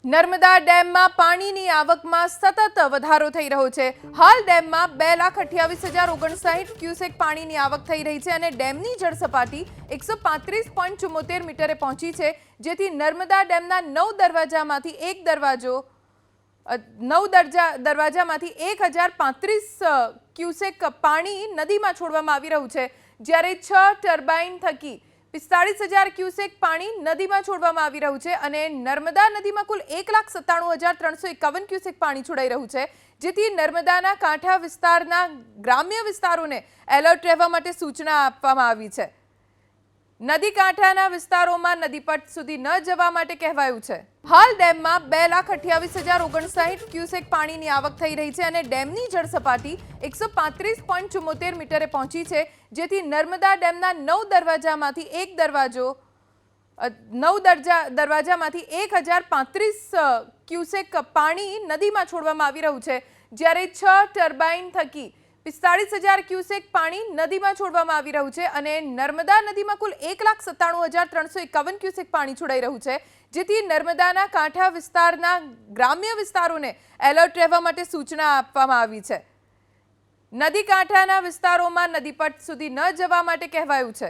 નર્મદા ડેમમાં પાણીની આવકમાં સતત વધારો થઈ રહ્યો છે। હાલ ડેમમાં 2,28,059 ક્યુસેક પાણીની આવક થઈ રહી છે અને ડેમની જળ સપાટી 135.74 મીટરે પહોંચી છે, જેથી નર્મદા ડેમના 9 દરવાજામાંથી 1,035 ક્યુસેક પાણી નદીમાં છોડવામાં આવી રહ્યું છે, જ્યારે 6 ટર્બાઇન થકી 45,000 ક્યુસેક પાણી નદીમાં છોડવામાં આવી રહ્યું છે અને નર્મદા નદીમાં કુલ 1,97,351 ક્યુસેક પાણી છોડાઈ રહ્યું છે, જેથી નર્મદાના કાંઠા વિસ્તારના ગ્રામ્ય વિસ્તારોને એલર્ટ રહેવા માટે સૂચના આપવામાં આવી છે। નદી કાંઠાના વિસ્તારોમાં નદીપટ સુધી ન જવા માટે કહેવાયું છે। હાલ ડેમમાં 2,28,059 ક્યુસેક પાણીની આવક થઈ રહી છે અને ડેમની જળ સપાટી 135.74 મીટરે પહોંચી છે, જેથી નર્મદા ડેમના 9 દરવાજામાંથી 1,035 ક્યુસેક પાણી નદીમાં છોડવામાં આવી રહ્યું છે, જ્યારે 6 ટર્બાઇન થકી 45,000 ક્યુસેક પાણી નદીમાં છોડવામાં આવી રહ્યું છે અને નર્મદા નદીમાં કુલ 1,97,351 ક્યુસેક પાણી છોડાઈ રહ્યું છે, જેથી નર્મદાના કાંઠા વિસ્તારના ગ્રામ્ય વિસ્તારોને એલર્ટ રહેવા માટે સૂચના આપવામાં આવી છે। નદી કાંઠાના વિસ્તારોમાં નદીપટ સુધી ન જવા માટે કહેવાયું છે।